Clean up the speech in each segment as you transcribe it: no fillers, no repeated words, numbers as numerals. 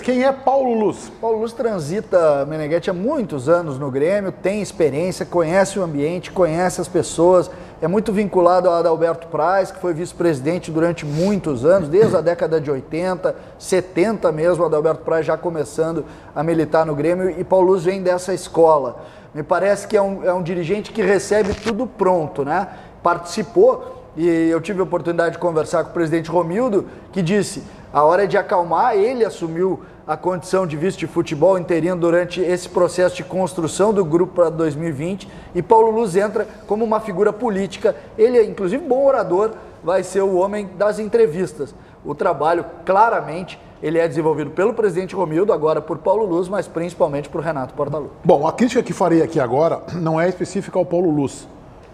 Quem é Paulo Luz? Paulo Luz transita, Meneghetti, há muitos anos no Grêmio, tem experiência, conhece o ambiente, conhece as pessoas, é muito vinculado ao Adalberto Praz, que foi vice-presidente durante muitos anos, desde a década de 80, 70 mesmo, o Adalberto Praz já começando a militar no Grêmio, e Paulo Luz vem dessa escola. Me parece que é um dirigente que recebe tudo pronto, né? Participou, e eu tive a oportunidade de conversar com o presidente Romildo, que disse, a hora é de acalmar, ele assumiu a condição de vice de futebol interino durante esse processo de construção do grupo para 2020, e Paulo Luz entra como uma figura política, ele é inclusive bom orador, vai ser o homem das entrevistas. O trabalho, claramente, ele é desenvolvido pelo presidente Romildo, agora por Paulo Luz, mas principalmente por Renato Portaluppi. Bom, a crítica que farei aqui agora não é específica ao Paulo Luz.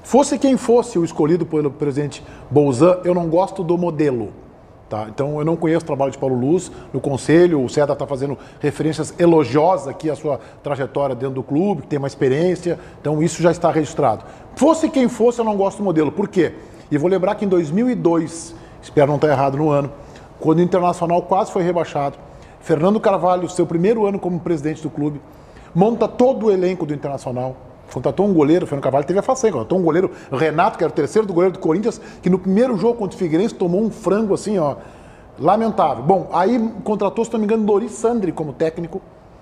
Fosse quem fosse o escolhido pelo presidente Bolzan, eu não gosto do modelo. Tá? Então eu não conheço o trabalho de Paulo Luz no conselho, o César está fazendo referências elogiosas aqui à sua trajetória dentro do clube, que tem uma experiência, então isso já está registrado. Fosse quem fosse, eu não gosto do modelo. Por quê? E vou lembrar que em 2002, espero não estar errado no ano, quando o Internacional quase foi rebaixado, Fernando Carvalho, seu primeiro ano como presidente do clube, monta todo o elenco do Internacional, contratou um goleiro, o Fernando Carvalho teve a façanha, contratou um goleiro, Renato, que era o terceiro do goleiro do Corinthians, que no primeiro jogo contra o Figueirense tomou um frango assim, ó, lamentável. Bom, aí contratou, se não me engano, Loris Sandri como técnico,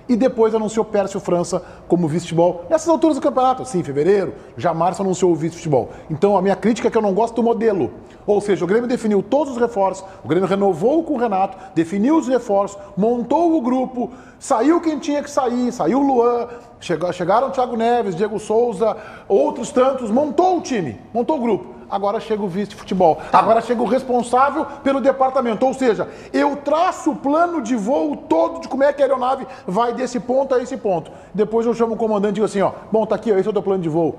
e depois anunciou Pércio França como vice-futebol. Nessas alturas do campeonato, assim, em fevereiro, já março anunciou o vice-futebol. Então a minha crítica é que eu não gosto do modelo. Ou seja, o Grêmio definiu todos os reforços, o Grêmio renovou com o Renato, definiu os reforços, montou o grupo, saiu quem tinha que sair, saiu o Luan, chegaram o Thiago Neves, Diego Souza, outros tantos, montou o time, montou o grupo. Agora chega o vice de futebol, agora chega o responsável pelo departamento, ou seja, eu traço o plano de voo todo de como é que a aeronave vai desse ponto a esse ponto. Depois eu chamo o comandante e digo assim, ó, bom, tá aqui, ó, esse é o teu plano de voo.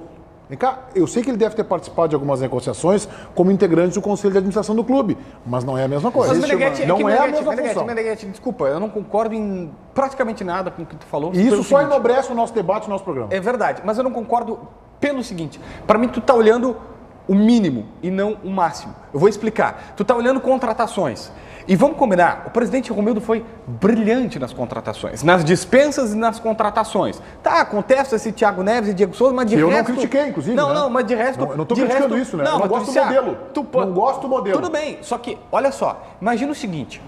Vem cá, eu sei que ele deve ter participado de algumas negociações como integrante do conselho de administração do clube, mas não é a mesma coisa. Não é a mesma função. Desculpa, eu não concordo em praticamente nada com o que tu falou. E isso só enobrece o nosso debate, o nosso programa. É verdade, mas eu não concordo pelo seguinte, para mim tu tá olhando o mínimo e não o máximo. Eu vou explicar. Tu tá olhando contratações. E vamos combinar, o presidente Romildo foi brilhante nas contratações, nas dispensas e nas contratações. Tá, contesta esse Thiago Neves e Diego Souza, mas de resto... Eu não critiquei, inclusive, Não, né? não, mas de resto... Eu não tô criticando isso, né? Não, eu não gosto do modelo. Não gosto do modelo. Tudo bem, só que, olha só, imagina o seguinte...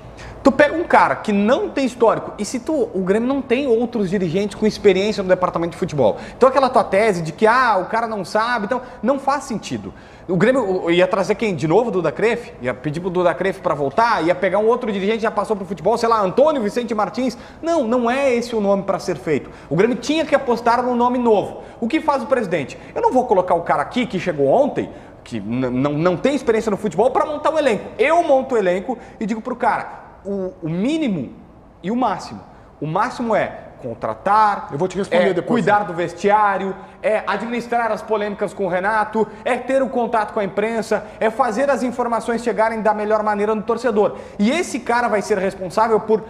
Tu pega um cara que não tem histórico, e se o Grêmio não tem outros dirigentes com experiência no departamento de futebol. Então aquela tua tese de que, o cara não sabe, então não faz sentido. O Grêmio ia trazer quem? De novo o Duda Crefft? Ia pedir pro Duda Crefft para voltar? Ia pegar um outro dirigente que já passou pro futebol, sei lá, Antônio Vicente Martins? Não, não é esse o nome para ser feito. O Grêmio tinha que apostar num nome novo. O que faz o presidente? Eu não vou colocar o cara aqui que chegou ontem, que não tem experiência no futebol, para montar o elenco. Eu monto o elenco e digo pro cara, o mínimo e o máximo. O máximo é contratar, eu vou te responder depois, cuidar do vestiário, administrar as polêmicas com o Renato, ter o contato com a imprensa, fazer as informações chegarem da melhor maneira no torcedor. E esse cara vai ser responsável por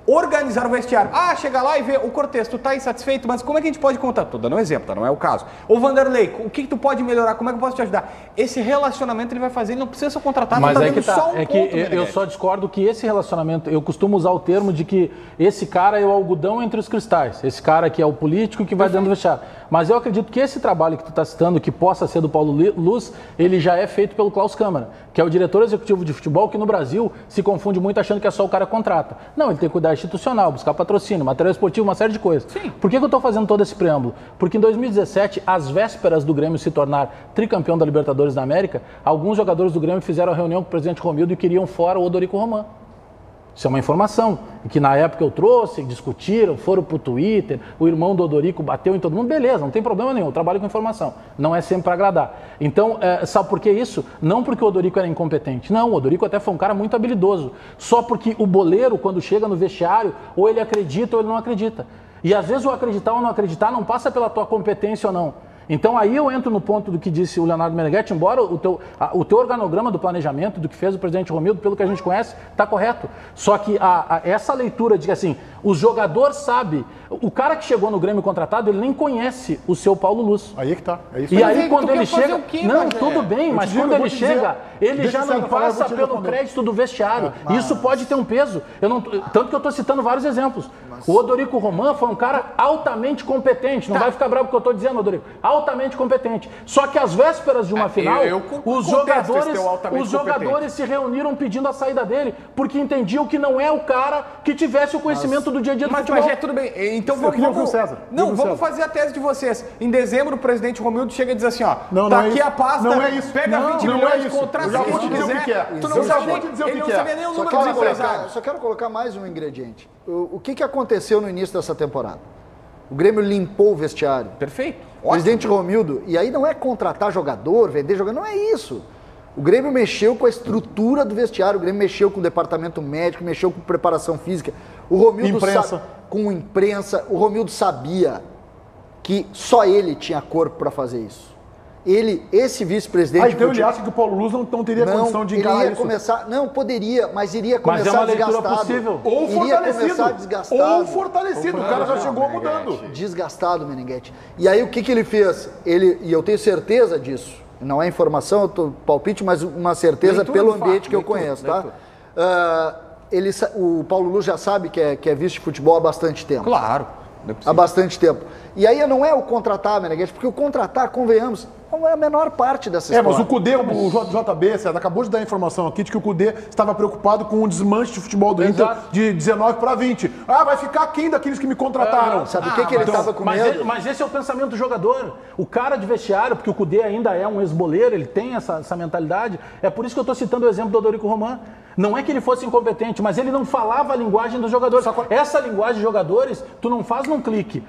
organizar o vestiário. Chega lá e vê, o Cortez, tu tá insatisfeito, mas como é que a gente pode contar? Tô dando um exemplo, tá? Não é o caso. O Vanderlei, o que tu pode melhorar? Como é que eu posso te ajudar? Esse relacionamento ele vai fazer, ele não precisa só contratar, mas tá só um ponto, eu só discordo que esse relacionamento, eu costumo usar o termo de que esse cara é o algodão entre os cristais, esse cara que é o político que vai dando vestiário. Mas eu acredito que esse trabalho que tu está citando, que possa ser do Paulo Luz, ele já é feito pelo Klaus Câmara, que é o diretor executivo de futebol, que no Brasil se confunde muito achando que é só o cara contrata. Não, ele tem que cuidar institucional, buscar patrocínio, material esportivo, uma série de coisas. Sim. Por que eu estou fazendo todo esse preâmbulo? Porque em 2017, às vésperas do Grêmio se tornar tricampeão da Libertadores da América, alguns jogadores do Grêmio fizeram a reunião com o presidente Romildo e queriam fora o Odorico Roman. Isso é uma informação, que na época eu trouxe, discutiram, foram pro Twitter, o irmão do Odorico bateu em todo mundo, beleza, não tem problema nenhum, eu trabalho com informação, não é sempre para agradar. Então, sabe por que isso? Não porque o Odorico era incompetente, não, o Odorico até foi um cara muito habilidoso, só porque o boleiro, quando chega no vestiário, ou ele acredita ou ele não acredita. E às vezes o acreditar ou não acreditar não passa pela tua competência ou não. Então aí eu entro no ponto do que disse o Leonardo Meneghetti, embora o teu organograma do planejamento, do que fez o presidente Romildo, pelo que a gente conhece, está correto. Só que essa leitura de que assim, o jogador sabe, o cara que chegou no Grêmio contratado, ele nem conhece o seu Paulo Luz. Aí é que tá. É isso E aí. aí quando ele chega, não, Bagé? tudo bem, mas quando ele chega, ele já não passa pelo crédito do vestiário. Isso pode ter um peso. Tanto que eu estou citando vários exemplos. O Odorico Roman foi um cara altamente competente. Não vai ficar bravo porque eu estou dizendo, Odorico. Altamente competente. Só que às vésperas de uma final, os jogadores se reuniram pedindo a saída dele, porque entendiam que não é o cara que tivesse o conhecimento do dia a dia do futebol. Mas tudo bem. Então Eu queria ouvir o César. vamos fazer a tese de vocês. Em dezembro, o presidente Romildo chega e diz assim, ó, Não, tá não é aqui isso. a pasta, Não é isso. pega Não, 20 não milhões é de isso. contratos. Eu já vou se te dizer quiser. o que é. Tu não Eu já sabia, vou te dizer o ele que não é. sabia nem o Só número dos quero empresários. só quero colocar mais um ingrediente. O que aconteceu no início dessa temporada? O Grêmio limpou o vestiário. Perfeito. O presidente Romildo, e aí não é contratar jogador, vender jogador, não é isso. O Grêmio mexeu com a estrutura do vestiário, o Grêmio mexeu com o departamento médico, mexeu com preparação física. O Romildo Imprensa. com imprensa, o Romildo sabia que só ele tinha corpo para fazer isso. Esse vice-presidente... Então ele acha que o Paulo Luz não teria condição de encarar ele ia isso? começar, não, poderia, mas iria Mas começar é uma leitura desgastado. possível. Ou Iria fortalecido. começar desgastado. Ou fortalecido. O cara já chegou mudando. Desgastado, Meneghetti. E aí o que ele fez? E eu tenho certeza disso, não é informação, eu tô palpite, mas uma certeza Leitura pelo do ambiente fato, que eu leitura, conheço, leitura. tá? O Paulo Luz já sabe que é vice de futebol há bastante tempo. Claro. Há bastante tempo. E aí não é o contratar, Meneghetti, porque o contratar, convenhamos, não é a menor parte dessa história. Mas o Cudê, o JB, César, acabou de dar a informação aqui de que o Cudê estava preocupado com o desmanche de futebol do Inter de 19 para 20. Vai ficar quem daqueles que me contrataram? Sabe o que ele estava com medo? Mas esse é o pensamento do jogador. O cara de vestiário, porque o Cudê ainda é um ex-boleiro, ele tem essa mentalidade. É por isso que eu estou citando o exemplo do Odorico Roman. Não é que ele fosse incompetente, mas ele não falava a linguagem dos jogadores. Essa linguagem de jogadores, tu não faz num clique.